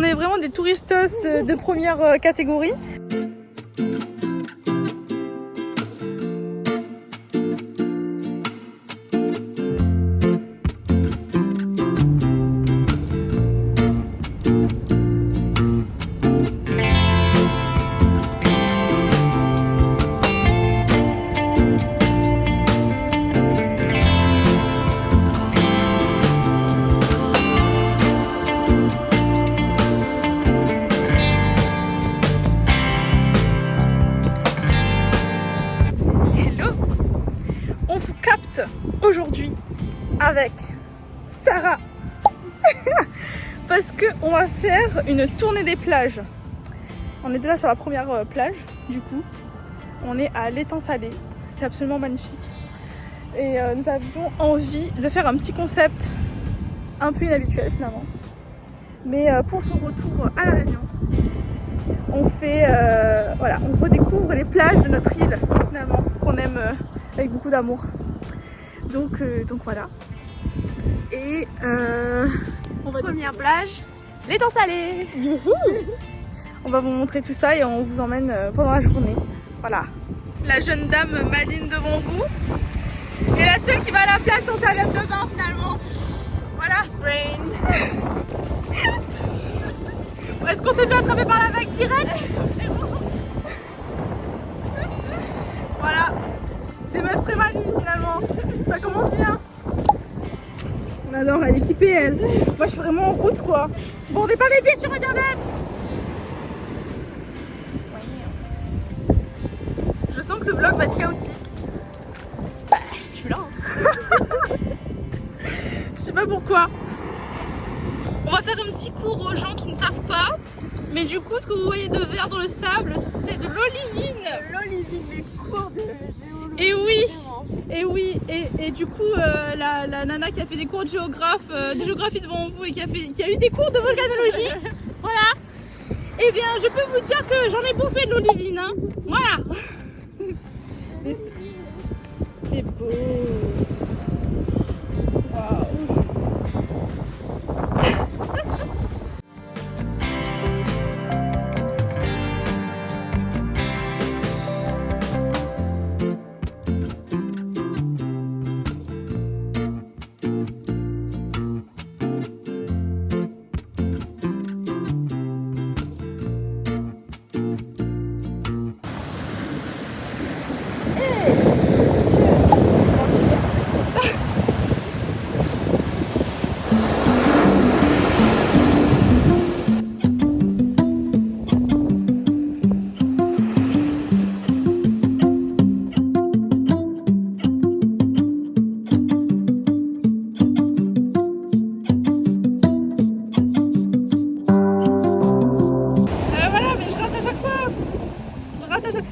On est vraiment des touristos de première catégorie. Aujourd'hui avec Sarah parce que on va faire une tournée des plages. On est déjà sur la première plage, du coup on est à l'étang salé, c'est absolument magnifique et nous avions envie de faire un petit concept un peu inhabituel finalement, mais pour son retour à La Réunion on fait voilà, on redécouvre les plages de notre île finalement qu'on aime avec beaucoup d'amour. Donc voilà. Et on va première plage, l'étang salé. On va vous montrer tout ça et on vous emmène pendant la journée. Voilà. La jeune dame maligne devant vous. Et la seule qui va à la plage sans serviette de bain finalement. Voilà. Rain. Est-ce qu'on s'est fait attraper par la vague direct? Voilà. Des meufs très malignes finalement. Ça commence bien. On adore, elle est équipée elle. Moi je suis vraiment en route quoi. Bordez pas mes pieds sur internet. Je sens que ce vlog va être chaotique. Bah, je suis là. Je sais pas pourquoi. On va faire un petit cours aux gens qui ne savent pas. Mais du coup, ce que vous voyez de vert dans le sable, c'est de l'olivine. L'olivine, les cours de géologie. Et oui, et oui, et du coup, la nana qui a fait des cours de géographie devant vous et qui a eu des cours de volcanologie, voilà. Eh bien, je peux vous dire que j'en ai bouffé de l'olivine, hein. Voilà. C'est beau. Waouh.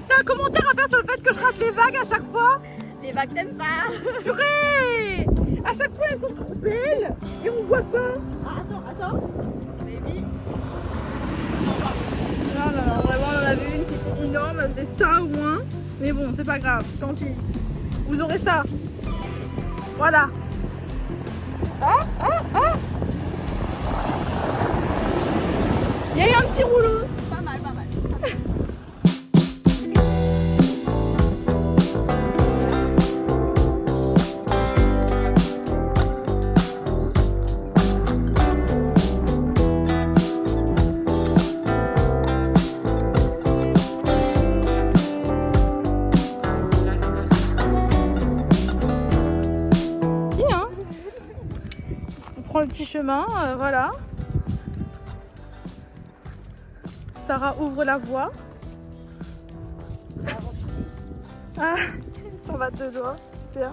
T'as un commentaire à faire sur le fait que je rate les vagues à chaque fois? Les vagues t'aiment pas. Purée! À chaque fois elles sont trop belles et on voit pas. Ah, attends. Baby. Non, vraiment on en a vu une qui était énorme, elle faisait ça au moins. Mais bon, c'est pas grave, tant pis. Vous aurez ça. Voilà. Ah! Il y a eu un petit rouleau. Pas mal. Le petit chemin, voilà. Sarah ouvre la voie. Ah, ils s'en va de doigts, super.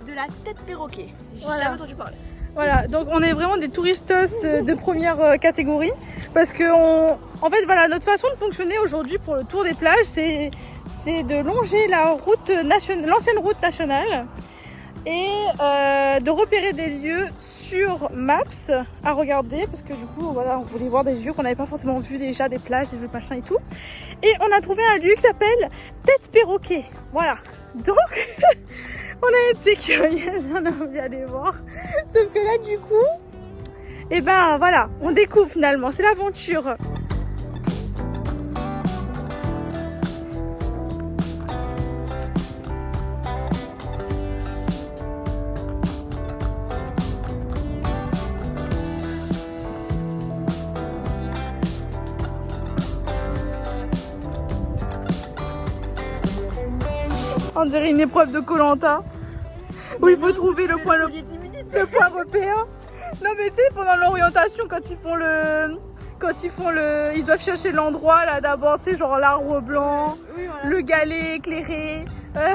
De la tête perroquet. J'ai Voilà. jamais entendu parler. Voilà, donc on est vraiment des touristos de première catégorie parce que en fait voilà, notre façon de fonctionner aujourd'hui pour le tour des plages, c'est de longer la route nationale, l'ancienne route nationale, et de repérer des lieux sur Maps à regarder parce que du coup voilà, on voulait voir des lieux qu'on n'avait pas forcément vu déjà, des plages, des lieux machin et tout, et on a trouvé un lieu qui s'appelle Tête Perroquet. Voilà, donc on a été curieuse, on a envie d'aller voir, sauf que là du coup Et ben voilà, on découvre finalement, c'est l'aventure. On dirait une épreuve de Koh-Lanta où il faut trouver le point repère. Non mais tu sais, pendant l'orientation, quand ils font ils doivent chercher l'endroit là d'abord, tu sais, genre l'arbre blanc, oui, voilà. Le galet éclairé. Là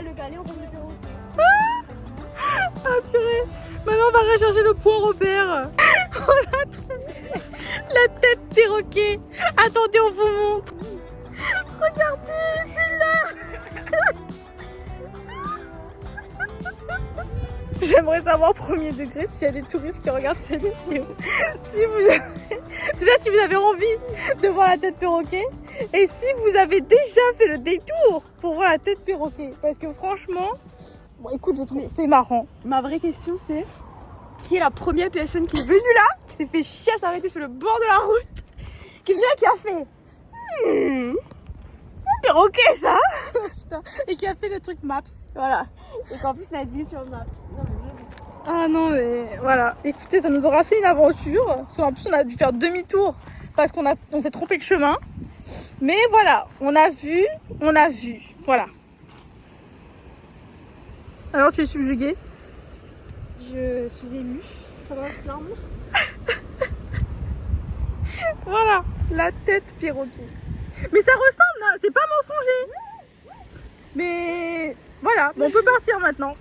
le galet on tombe du bureau. Ah purée. Maintenant on va rechercher le point repère. On a trouvé la tête perroquet. Attendez, on vous montre. Regardez, c'est là. J'aimerais savoir premier degré s'il y a des touristes qui regardent cette vidéo. Si vous avez envie de voir la tête perroquet et si vous avez déjà fait le détour pour voir la tête perroquet. Parce que franchement, bon écoute, j'ai trouvé c'est marrant. Ma vraie question c'est qui est la première personne qui est venue là, qui s'est fait chier à s'arrêter sur le bord de la route, qui vient qui a fait perroquet ça. Putain. Et qui a fait le truc Maps. Voilà. Et qu'en plus l'a dit sur Maps. Ah non mais voilà. Écoutez, ça nous aura fait une aventure. Parce qu'en plus on a dû faire demi-tour parce qu'on s'est trompé de chemin. Mais voilà, on a vu. Voilà. Alors tu es subjuguée? Je suis émue. Faudra se larme. Voilà, la tête perroquet. Mais ça ressemble, hein, c'est pas mensonger. Mais voilà, bon, on peut partir maintenant.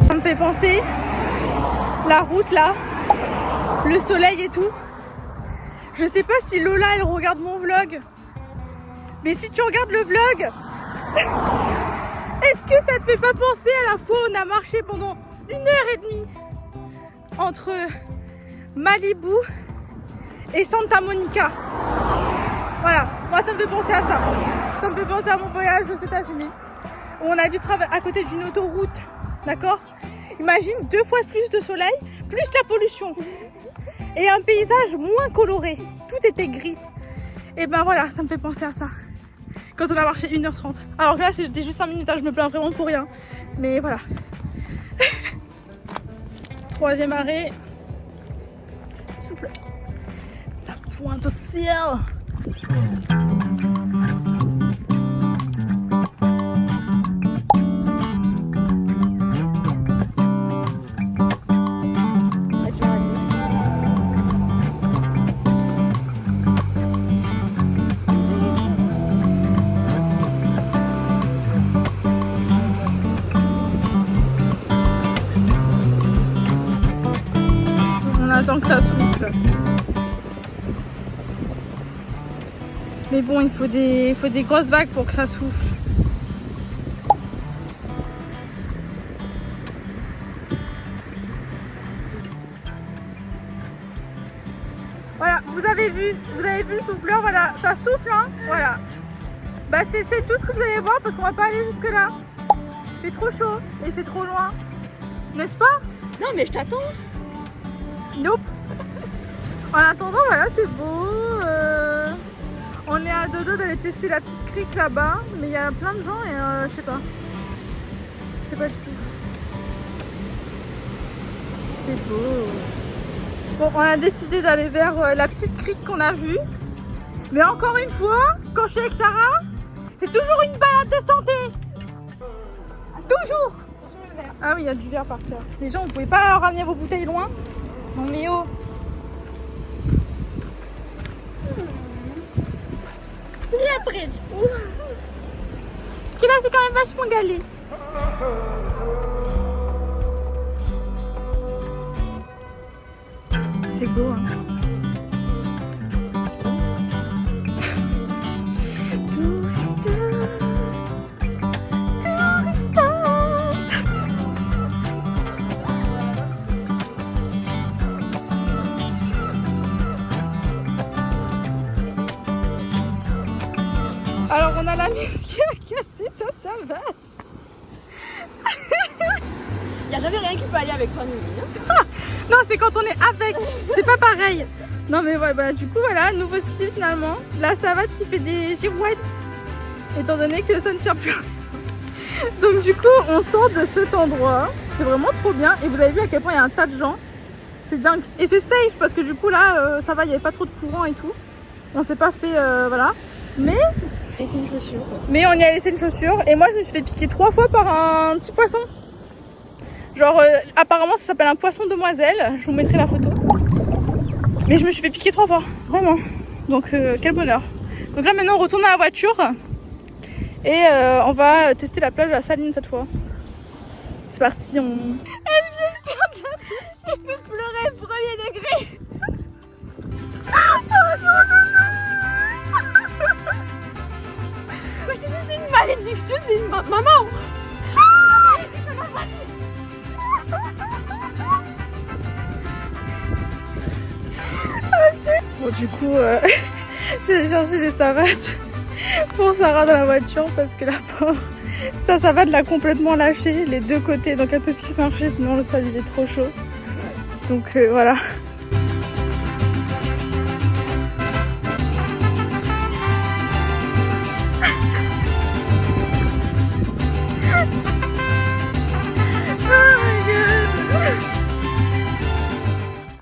Ça me fait penser, la route là, le soleil et tout. Je sais pas si Lola elle regarde mon vlog, mais si tu regardes le vlog, est-ce que ça te fait pas penser à la fois où on a marché pendant 1h30 entre Malibu et Santa Monica? Voilà, moi ça me fait penser à ça. Ça me fait penser à mon voyage aux États-Unis où on a dû travailler à côté d'une autoroute, d'accord? Imagine 2 fois plus de soleil, plus la pollution. Et un paysage moins coloré. Tout était gris. Et ben voilà, ça me fait penser à ça. Quand on a marché 1h30. Alors que là, c'était juste 5 minutes, hein, je me plains vraiment pour rien. Mais voilà. 3e arrêt. Souffle. La pointe au ciel. Tant que ça souffle. Mais bon, il faut des grosses vagues pour que ça souffle. Voilà, vous avez vu le souffleur, voilà, ça souffle, hein, voilà. Bah c'est tout ce que vous allez voir parce qu'on va pas aller jusque là. C'est trop chaud et c'est trop loin, n'est-ce pas? Non mais je t'attends. Nope. En attendant, voilà, c'est beau. On est à dodo d'aller tester la petite crique là-bas, mais il y a plein de gens et je sais pas. Je sais pas du tout. C'est beau. Bon, on a décidé d'aller vers la petite crique qu'on a vue. Mais encore une fois, quand je suis avec Sarah, c'est toujours une balade de santé. Toujours. Ah oui, il y a du verre par terre. Les gens, vous pouvez pas ramener vos bouteilles loin? Non mais oh. Et après, parce que là c'est quand même vachement galé. C'est beau, hein. la mise qui a cassé sa savate. Y'a jamais rien qui peut aller avec toi, Noémie. Non, c'est quand on est avec, c'est pas pareil. Non mais ouais, bah, du coup voilà, nouveau style finalement. La savate qui fait des girouettes, étant donné que ça ne tient plus. Donc du coup, on sort de cet endroit. C'est vraiment trop bien. Et vous avez vu à quel point il y a un tas de gens. C'est dingue. Et c'est safe parce que du coup là, ça va, il n'y avait pas trop de courant et tout. On s'est pas fait, voilà. Mais Et c'est une chaussure. on y a laissé une chaussure. Et moi, je me suis fait piquer 3 fois par un petit poisson. Genre, apparemment, ça s'appelle un poisson demoiselle. Je vous mettrai la photo. Mais je me suis fait piquer 3 fois. Vraiment. Donc, quel bonheur. Donc là, maintenant, on retourne à la voiture. Et on va tester la plage à Saline cette fois. C'est parti, on... Elle vient de perdre la tête. Elle peut pleurer, premier degré. Moi, je te dis, c'est une malédiction, c'est une... Maman. Bon, du coup, j'ai cherché des savates pour Sarah dans la voiture parce que la pauvre, sa savate l'a complètement lâché les deux côtés, donc elle peut plus marcher sinon le sol il est trop chaud. Donc voilà.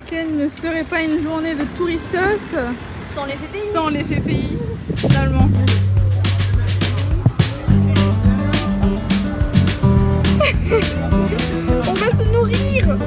Quelle ne serait pas une journée de touristos Sans les FPI. sans les FPI, finalement. On va se nourrir.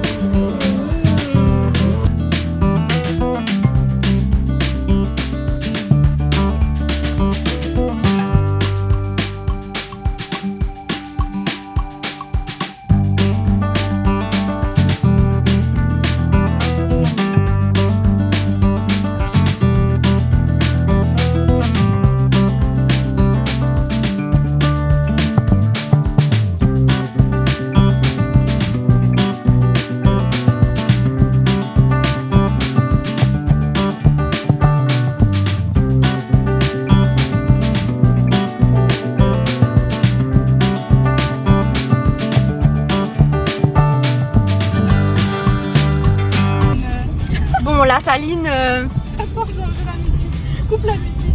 Bon, la Saline... Attends, je vais enlever la musique. Coupe la musique.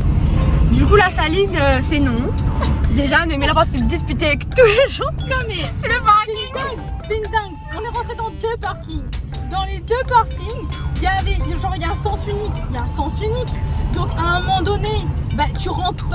Du coup, la Saline, c'est non. Déjà, Noémie Laporte s'est disputée avec tous les gens. Non mais C'est le parking. c'est une dingue. On est rentré dans 2 parkings. Dans les 2 parkings, il y a un sens unique. Il y a un sens unique. Donc à un moment donné, bah, tu rentres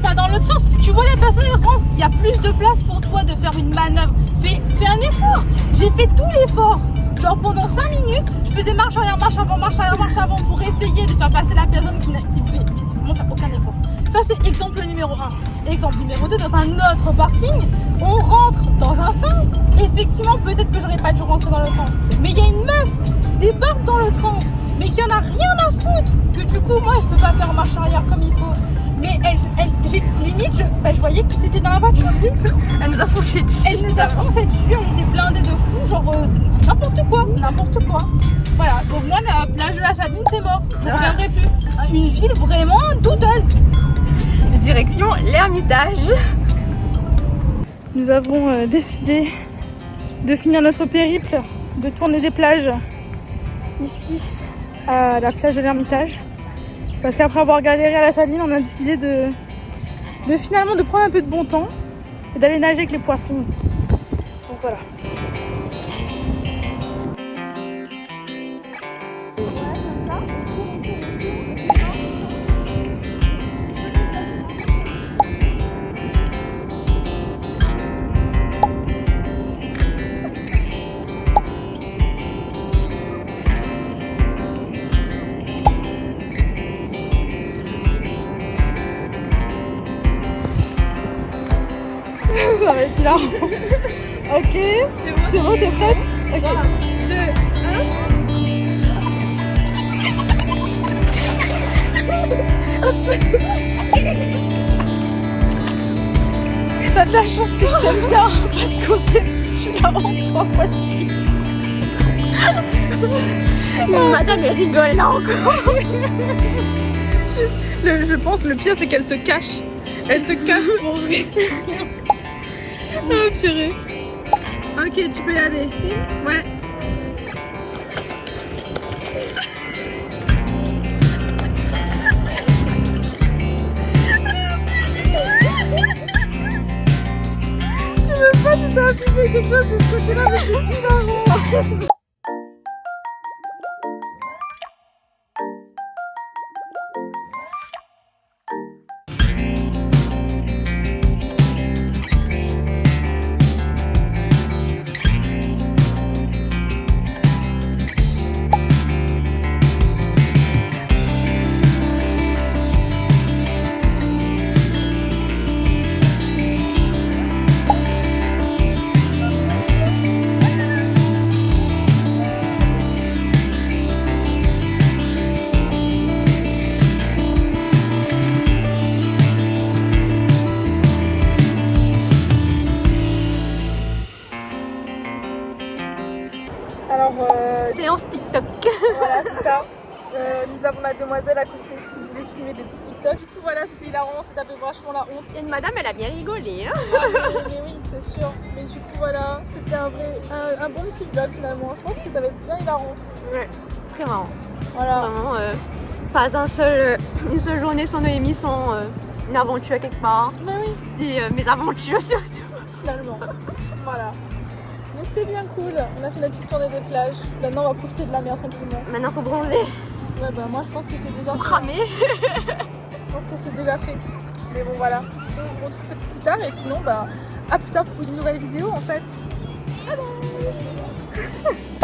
pas dans l'autre sens. Tu vois les personnes elles rentrent. Il y a plus de place pour toi de faire une manœuvre. Fais un effort. J'ai fait tout l'effort. Genre pendant 5 minutes, je faisais marche arrière, marche avant pour essayer de faire passer la personne qui voulait visiblement faire aucun effort. Ça c'est exemple numéro 1. Exemple numéro 2, dans un autre parking, on rentre dans un sens. Effectivement, peut-être que j'aurais pas dû rentrer dans l'autre sens. Mais il y a une meuf qui débarque dans l'autre sens, mais qui en a rien à foutre. Que du coup, moi je peux pas faire marche arrière comme il faut. Mais j'ai limite, je voyais que c'était dans la voiture. Elle nous a foncé dessus. Elle nous a foncé dessus, elle était blindée de fou, genre n'importe quoi. Voilà, donc moi la plage de la Saline c'est mort, je ne reviendrai plus. Une ville vraiment douteuse. Direction l'Ermitage. Nous avons décidé de finir notre périple, de tourner des plages ici à la plage de l'Ermitage. Parce qu'après avoir galéré à la Saline, on a décidé de finalement de prendre un peu de bon temps et d'aller nager avec les poissons. Donc voilà. Ça va être là. Ok. C'est bon, t'es prête? Ok. 2, 1. T'as de la chance que je t'aime bien parce qu'on s'est foutu là en 3 fois de suite. Madame elle rigole là encore. Je pense le pire c'est qu'elle se cache. Elle se cache pour rire. Oh purée. Ok, tu peux y aller. Ouais. Je sais même pas si ça va filmer quelque chose de ce côté-là, mais c'est hilarant. Alors, Séance TikTok. voilà, c'est ça. Nous avons la demoiselle à côté qui voulait filmer des petits TikTok. Du coup, voilà, c'était hilarant, on s'est tapé vachement la honte. Et une madame, elle a bien rigolé. Hein. Ah, mais oui, c'est sûr. Mais du coup, voilà, c'était un bon petit vlog finalement. Je pense que ça va être bien hilarant. Ouais, très marrant. Voilà. Vraiment, pas une seule journée sans Noémie, sans une aventure quelque part. Mais oui, Mes aventures surtout. finalement. Voilà. Mais c'était bien cool. On a fait notre petite tournée des plages. Maintenant, on va profiter de la mer tranquillement. Maintenant, faut bronzer. Ouais, bah moi, je pense que c'est déjà Faut fait. cramer. Je pense que c'est déjà fait. Mais bon, voilà. On se retrouve peut-être plus tard. Et sinon, bah, à plus tard pour une nouvelle vidéo en fait. Bye bye.